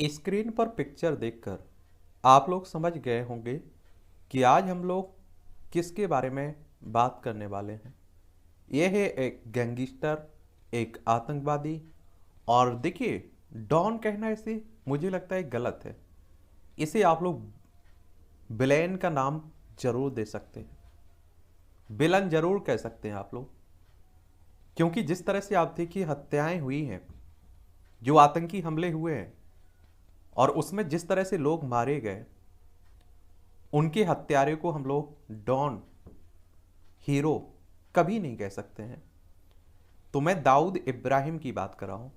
Screen पर picture देखकर आप लोग समझ गए होंगे कि आज हम लोग किसके बारे में बात करने वाले हैं। यह है एक गैंगस्टर, एक आतंकवादी। और देखिए, डॉन कहना इसे मुझे लगता है गलत है। इसे आप लोग विलेन का नाम जरूर दे सकते हैं, विलन जरूर कह सकते हैं आप लोग, क्योंकि जिस तरह से आप देखिए हत्याएं हुई हैं, जो आतंकी हमले हुए हैं और उसमें जिस तरह से लोग मारे गए, उनके हत्यारे को हम लोग डॉन, हीरो कभी नहीं कह सकते हैं। तो मैं दाऊद इब्राहिम की बात कर रहा हूं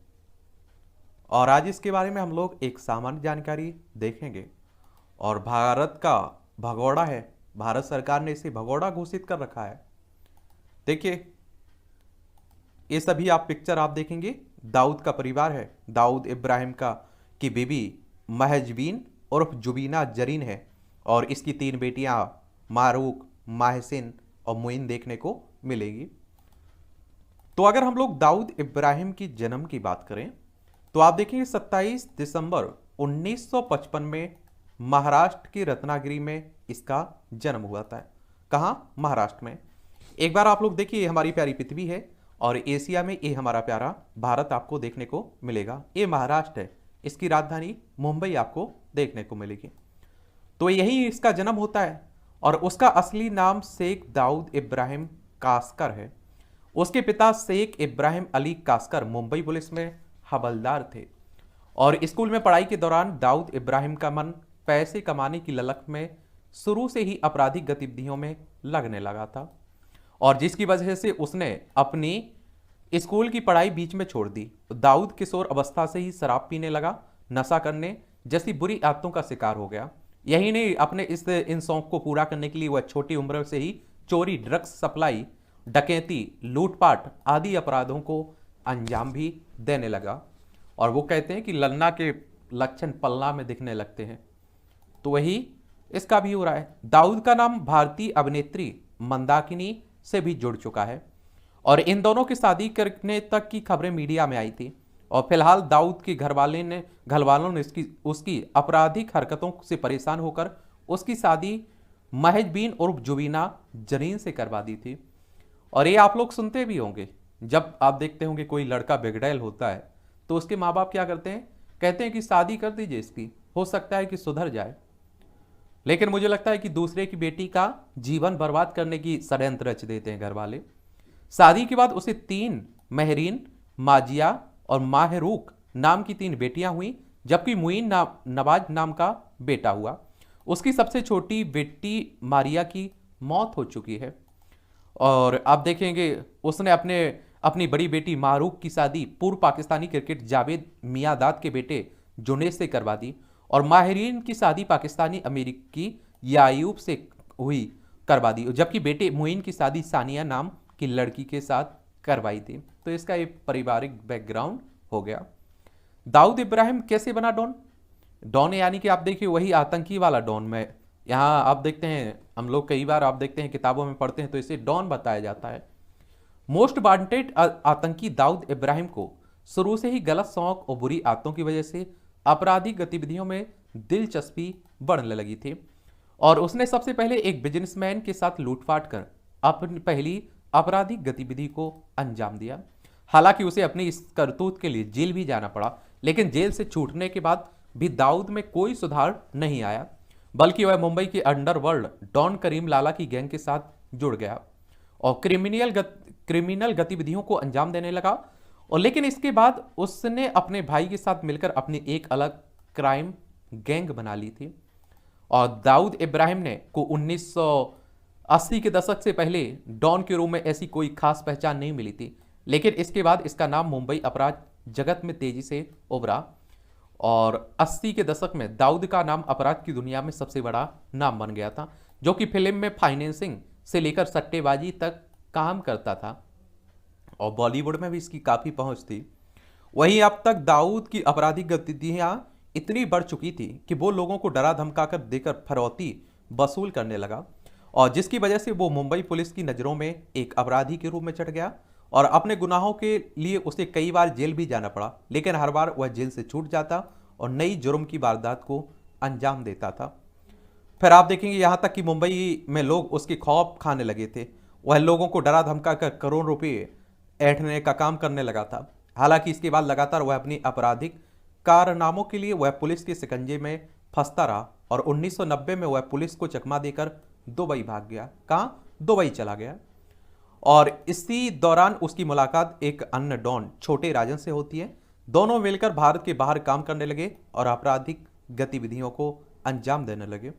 और आज इसके बारे में हम लोग एक सामान्य जानकारी देखेंगे। और भारत का भगोड़ा है, भारत सरकार ने इसे भगोड़ा घोषित कर रखा है। देखिए, ये सभी आप पिक्चर आप देखेंगे, दाऊद का परिवार है, दाऊद इब्राहिम का की बीबी महजबीन उर्फ जुबीना जरीन है और इसकी तीन बेटियां मारूक, माहसिन और मुइन देखने को मिलेगी। तो अगर हम लोग दाऊद इब्राहिम की जन्म की बात करें तो आप देखेंगे 27 दिसंबर 1955 में महाराष्ट्र के रत्नागिरी में इसका जन्म हुआ था। कहाँ? महाराष्ट्र में। एक बार आप लोग देखिए, हमारी प्यारी पृथ्वी है और एशिया में ये हमारा प्यारा भारत आपको देखने को मिलेगा। ये महाराष्ट्र है, इसकी राजधानी मुंबई आपको देखने को मिलेगी। तो यही इसका जन्म होता है और उसका असली नाम शेख दाऊद इब्राहिम कास्कर है। उसके पिता शेख इब्राहिम अली कास्कर मुंबई पुलिस में हवलदार थे और स्कूल में पढ़ाई के दौरान दाऊद इब्राहिम का मन पैसे कमाने की ललक में शुरू से ही आपराधिक गतिविधियों में लगने लगा था और जिसकी वजह से उसने अपनी स्कूल की पढ़ाई बीच में छोड़ दी। दाऊद किशोर अवस्था से ही शराब पीने लगा, नशा करने जैसी बुरी आदतों का शिकार हो गया। यही नहीं, अपने इन शौक को पूरा करने के लिए वह छोटी उम्र से ही चोरी, ड्रग्स सप्लाई, डकैती, लूटपाट आदि अपराधों को अंजाम भी देने लगा। और वो कहते हैं कि लन्ना के लक्षण पल्ला में दिखने लगते हैं, तो वही इसका भी हो रहा है। दाऊद का नाम भारतीय अभिनेत्री मंदाकिनी से भी जुड़ चुका है और इन दोनों की शादी करने तक की खबरें मीडिया में आई थी। और फिलहाल दाऊद के घरवालों ने उसकी आपराधिक हरकतों से परेशान होकर उसकी शादी महजबीन उर्फ जुबीना जरीन से करवा दी थी। और ये आप लोग सुनते भी होंगे, जब आप देखते होंगे कोई लड़का बिगड़ैल होता है तो उसके माँ बाप क्या करते हैं, कहते हैं कि शादी कर दीजिए इसकी, हो सकता है कि सुधर जाए। लेकिन मुझे लगता है कि दूसरे की बेटी का जीवन बर्बाद करने की षड्यंत्र रच देते हैं घर वाले। शादी के बाद उसे 3 महरीन, माजिया और माहरूक नाम की 3 बेटियां हुई, जबकि मुइन नवाज नाम का बेटा हुआ। उसकी सबसे छोटी बेटी मारिया की मौत हो चुकी है और आप देखेंगे उसने अपनी बड़ी बेटी मारूक की शादी पूर्व पाकिस्तानी क्रिकेट जावेद मियांदाद के बेटे जुनेद से करवा दी और माहिरीन की शादी पाकिस्तानी अमेरिकी यायूब से हुई करवा दी, जबकि बेटे मुइन की शादी सानिया नाम की लड़की के साथ करवाई थी। तो इसका एक पारिवारिक बैकग्राउंड हो गया। दाऊद इब्राहिम कैसे बना डॉन? डॉन यानी कि आप देखिए वही आतंकी वाला डॉन। में यहाँ आप देखते हैं, हम लोग कई बार आप देखते हैं किताबों में पढ़ते हैं तो इसे डॉन बताया जाता है। मोस्ट वांटेड आतंकी दाऊद इब्राहिम को शुरू से ही गलत शौक और बुरी आदतों की वजह से आपराधिक गतिविधियों में दिलचस्पी बढ़ने लगी थी और उसने सबसे पहले एक बिजनेसमैन के साथ लूटपाट कर अपनी पहली आपराधिक गतिविधि को अंजाम दिया। हालांकि उसे अपनी इस करतूत के लिए जेल भी जाना पड़ा, लेकिन जेल से छूटने के बाद भी दाऊद में कोई सुधार नहीं आया, बल्कि वह मुंबई के अंडरवर्ल्ड डॉन करीम लाला की गैंग के साथ जुड़ गया और क्रिमिनल गतिविधियों को अंजाम देने लगा। और लेकिन इसके बाद उसने अपने भाई के साथ मिलकर अपनी एक अलग क्राइम गैंग बना ली थी। और दाऊद इब्राहिम ने को 1980 के दशक से पहले डॉन के रूप में ऐसी कोई खास पहचान नहीं मिली थी, लेकिन इसके बाद इसका नाम मुंबई अपराध जगत में तेजी से उभरा और 80 के दशक में दाऊद का नाम अपराध की दुनिया में सबसे बड़ा नाम बन गया था, जो कि फिल्म में फाइनेंसिंग से लेकर सट्टेबाजी तक काम करता था और बॉलीवुड में भी इसकी काफ़ी पहुंच थी। वहीं अब तक दाऊद की आपराधिक गतिविधियां इतनी बढ़ चुकी थी कि वो लोगों को डरा धमका कर देकर फरौती वसूल करने लगा और जिसकी वजह से वो मुंबई पुलिस की नज़रों में एक अपराधी के रूप में चढ़ गया और अपने गुनाहों के लिए उसे कई बार जेल भी जाना पड़ा, लेकिन हर बार वह जेल से छूट जाता और नई जुर्म की वारदात को अंजाम देता था। फिर आप देखेंगे यहाँ तक कि मुंबई में लोग उसकी खौफ खाने लगे थे। वह लोगों को डरा धमका कर करोड़ रुपए ऐंठने का काम करने लगा था। हालांकि इसके बाद लगातार वह अपनी आपराधिक कारनामों के लिए वह पुलिस के शिकंजे में फंसता रहा और 1990 में वह पुलिस को चकमा देकर दुबई भाग गया। कहाँ? दुबई चला गया। और इसी दौरान उसकी मुलाकात एक अन्य डॉन छोटे राजन से होती है। दोनों मिलकर भारत के बाहर काम करने लगे और आपराधिक गतिविधियों को अंजाम देने लगे।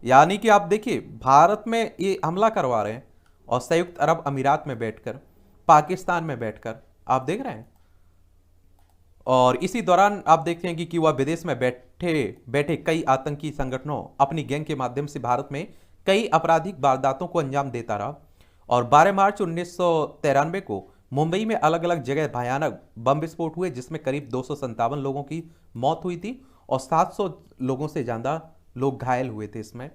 यानी कि आप देखिए, भारत में ये हमला करवा रहे हैं और संयुक्त अरब अमीरात में बैठकर, पाकिस्तान में बैठकर, आप देख रहे हैं। और इसी दौरान आप देखते हैं कि वह विदेश में बैठे बैठे कई आतंकी संगठनों अपनी गैंग के माध्यम से भारत में कई आपराधिक वारदातों को अंजाम देता रहा। और 12 मार्च 1993 को मुंबई में अलग अलग जगह भयानक बम विस्फोट हुए, जिसमें करीब 257 लोगों की मौत हुई थी और 700 लोगों से ज़्यादा लोग घायल हुए थे इसमें।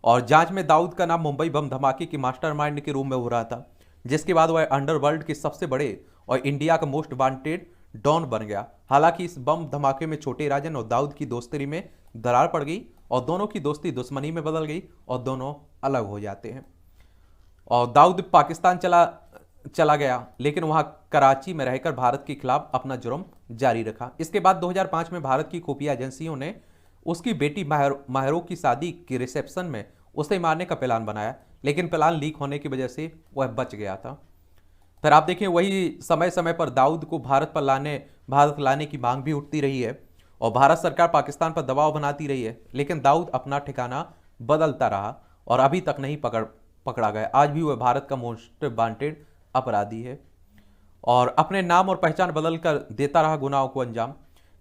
और जांच में दाऊद का नाम मुंबई बम धमाके के मास्टरमाइंड के रूप में हो रहा था, जिसके बाद वह अंडरवर्ल्ड के सबसे बड़े और इंडिया का मोस्ट वांटेड डॉन बन गया। हालांकि इस बम धमाके में छोटे राजन और दाऊद की दोस्ती में दरार पड़ गई और दोनों की दोस्ती दुश्मनी में बदल गई और दोनों अलग हो जाते हैं। और दाऊद पाकिस्तान चला गया, लेकिन वहां कराची में रहकर भारत के खिलाफ अपना जुर्म जारी रखा। इसके बाद 2005 में भारत की खुफिया एजेंसियों ने उसकी बेटी माहरों की शादी के रिसेप्शन में उसे मारने का प्लान बनाया, लेकिन प्लान लीक होने की वजह से वह बच गया था। फिर आप देखें, वही समय समय पर दाऊद को भारत लाने की मांग भी उठती रही है और भारत सरकार पाकिस्तान पर दबाव बनाती रही है, लेकिन दाऊद अपना ठिकाना बदलता रहा और अभी तक नहीं पकड़ा गया। आज भी वह भारत का मोस्ट वांटेड अपराधी है और अपने नाम और पहचान बदल कर देता रहा गुनाहों को अंजाम।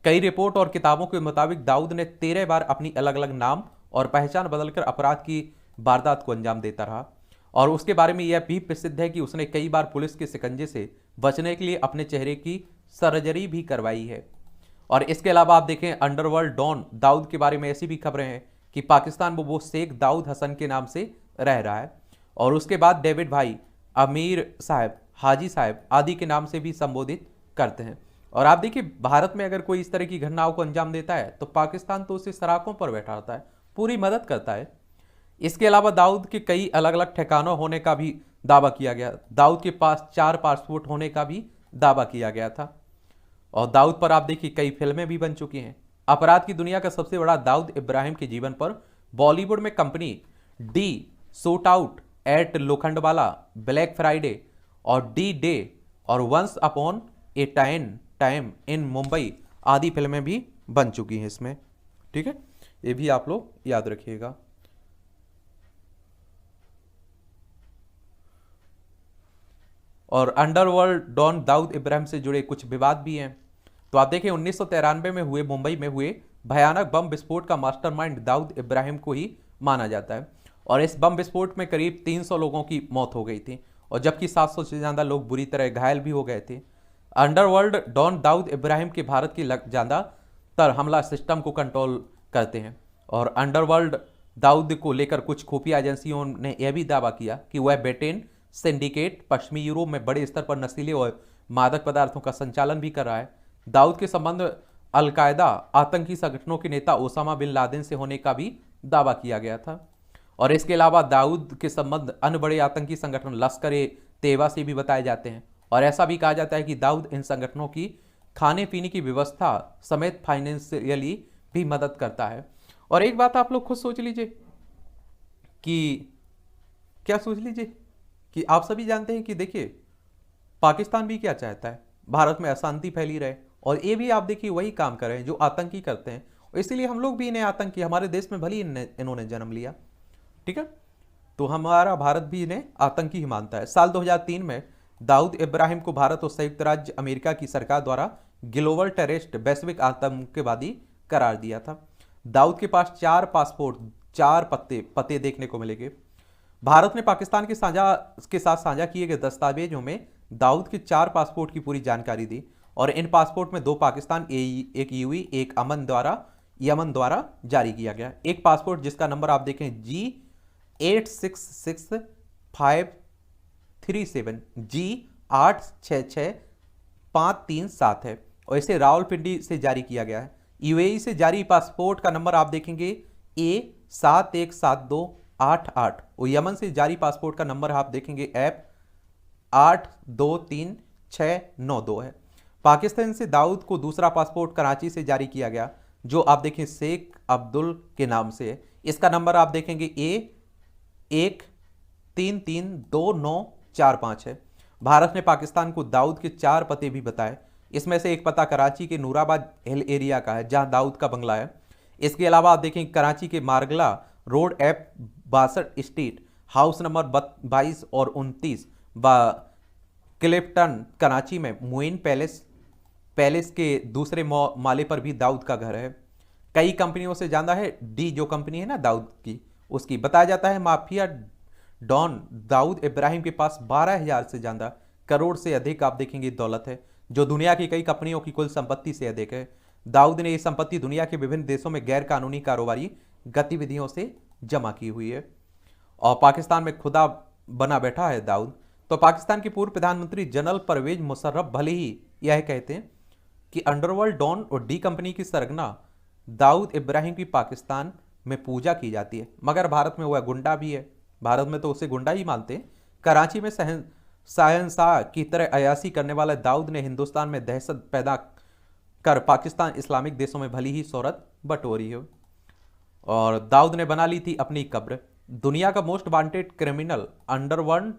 कई रिपोर्ट और किताबों के मुताबिक दाऊद ने 13 बार अपनी अलग अलग नाम और पहचान बदलकर अपराध की वारदात को अंजाम देता रहा। और उसके बारे में यह भी प्रसिद्ध है कि उसने कई बार पुलिस के शिकंजे से बचने के लिए अपने चेहरे की सर्जरी भी करवाई है। और इसके अलावा आप देखें, अंडरवर्ल्ड डॉन दाऊद के बारे में ऐसी भी खबरें हैं कि पाकिस्तान में वो शेख दाऊद हसन के नाम से रह रहा है और उसके बाद डेविड भाई, अमीर साहब, हाजी साहब आदि के नाम से भी संबोधित करते हैं। और आप देखिए, भारत में अगर कोई इस तरह की घटनाओं को अंजाम देता है तो पाकिस्तान तो उसे सराखों पर बैठाता है, पूरी मदद करता है। इसके अलावा दाऊद के कई अलग अलग ठिकानों होने का भी दावा किया गया। दाऊद के पास 4 पासपोर्ट होने का भी दावा किया गया था और दाऊद पर आप देखिए कई फिल्में भी बन चुकी हैं। अपराध की दुनिया का सबसे बड़ा दाऊद इब्राहिम के जीवन पर बॉलीवुड में company D, shoot out at Lokhandwala, black Friday और डी डे और once upon a time in Mumbai आदि फिल्में भी बन चुकी हैं इसमें। ठीक है, ये भी आप लोग याद रखिएगा। और अंडरवर्ल्ड डॉन दाऊद इब्राहिम से जुड़े कुछ विवाद भी हैं। तो आप देखें, 1993 में मुंबई में हुए भयानक बम विस्फोट का मास्टरमाइंड दाऊद इब्राहिम को ही माना जाता है और इस बम विस्फोट में करीब 300 लोगों की मौत हो गई थी और जबकि 700 से ज़्यादा लोग बुरी तरह घायल भी हो गए थे। अंडरवर्ल्ड डॉन दाऊद इब्राहिम के भारत की ज़्यादातर हमला सिस्टम को कंट्रोल करते हैं और अंडरवर्ल्ड दाऊद को लेकर कुछ खुफिया एजेंसियों ने यह भी दावा किया कि वह बेटेन सिंडिकेट पश्चिमी यूरोप में बड़े स्तर पर नशीले और मादक पदार्थों का संचालन भी कर रहा है। दाऊद के संबंध अलकायदा आतंकी संगठनों के नेता ओसामा बिन लादेन से होने का भी दावा किया गया था और इसके अलावा दाऊद के संबंध अन्य बड़े आतंकी संगठन लश्कर ए तैयबा से भी बताए जाते हैं और ऐसा भी कहा जाता है कि दाऊद इन संगठनों की खाने पीने की व्यवस्था समेत फाइनेंशियली भी मदद करता है। और एक बात आप लोग खुद सोच लीजिए कि क्या सोच लीजिए कि आप सभी जानते हैं कि देखिए, पाकिस्तान भी क्या चाहता है, भारत में अशांति फैली रहे और ये भी आप देखिए वही काम कर रहे हैं जो आतंकी करते हैं और इसीलिए हम लोग भी इन्हें आतंकी, हमारे देश में भले ही इन्होंने जन्म लिया, ठीक है, तो हमारा भारत भी इन्हें आतंकी ही मानता है। साल 2003 में दाऊद इब्राहिम को भारत और संयुक्त राज्य अमेरिका की सरकार द्वारा ग्लोबल टेररिस्ट, वैश्विक आतंकवादी करार दिया था। दाऊद के पास 4 पासपोर्ट, 4 पते देखने को मिलेंगे। भारत ने पाकिस्तान के साथ साझा किए गए दस्तावेजों में दाऊद के 4 पासपोर्ट की पूरी जानकारी दी और इन पासपोर्ट में 2 पाकिस्तान, एक यूएई, एक यमन द्वारा जारी किया गया। एक पासपोर्ट जिसका नंबर आप देखें G866537 G866537 है और इसे रावलपिंडी से जारी किया गया है। यूएई से जारी पासपोर्ट का नंबर आप देखेंगे A717288 और यमन से जारी पासपोर्ट का नंबर आप देखेंगे F823692 है। पाकिस्तान से दाऊद को दूसरा पासपोर्ट कराची से जारी किया गया, जो आप देखें शेख अब्दुल के नाम से है। इसका नंबर आप देखेंगे A1332945 है। भारत ने पाकिस्तान को दाऊद के 4 पते भी बताए। इसमें से एक पता कराची के नूराबाद हिल एरिया का है, जहां दाऊद का बंगला है। इसके अलावा आप देखें कराची के Margalla road F62 street house number 22 और 29 क्लिफ्टन कराची में मुइन पैलेस के दूसरे माले पर भी दाऊद का घर है। कई कंपनियों से जाना है डी, जो कंपनी है ना दाऊद की, उसकी बताया जाता है माफिया डॉन दाऊद इब्राहिम के पास 12,000 से ज्यादा करोड़ से अधिक आप देखेंगे दौलत है, जो दुनिया की कई कंपनियों की कुल संपत्ति से अधिक है। दाऊद ने यह संपत्ति दुनिया के विभिन्न देशों में गैर कानूनी कारोबारी गतिविधियों से जमा की हुई है और पाकिस्तान में खुदा बना बैठा है दाऊद। तो पाकिस्तान के पूर्व प्रधानमंत्री जनरल परवेज मुशर्रफ भले ही यह कहते हैं कि अंडरवर्ल्ड डॉन और डी कंपनी की सरगना दाऊद इब्राहिम की पाकिस्तान में पूजा की जाती है, मगर भारत में वह गुंडा भी है। भारत में तो उसे गुंडा ही मानते हैं। कराची में शहंशाह की तरह अयासी करने वाला दाऊद ने हिंदुस्तान में दहशत पैदा कर पाकिस्तान इस्लामिक देशों में भली ही शोहरत बटोरी है और दाऊद ने बना ली थी अपनी कब्र। दुनिया का most wanted criminal underworld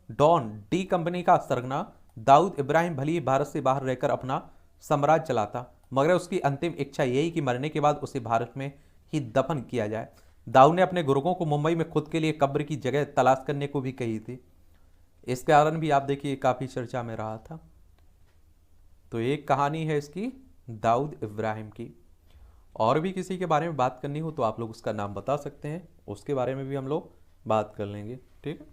don D company का सरगना दाऊद इब्राहिम भली ही भारत से बाहर रहकर अपना साम्राज्य चलाता, मगर उसकी अंतिम इच्छा यही कि मरने के बाद उसे भारत में ही दफन किया जाए। दाऊद ने अपने गुर्गों को मुंबई में खुद के लिए कब्र की जगह तलाश करने को भी कही थी। इस कारण भी आप देखिए काफ़ी चर्चा में रहा था। तो एक कहानी है इसकी दाऊद इब्राहिम की। और भी किसी के बारे में बात करनी हो तो आप लोग उसका नाम बता सकते हैं, उसके बारे में भी हम लोग बात कर लेंगे। ठीक है।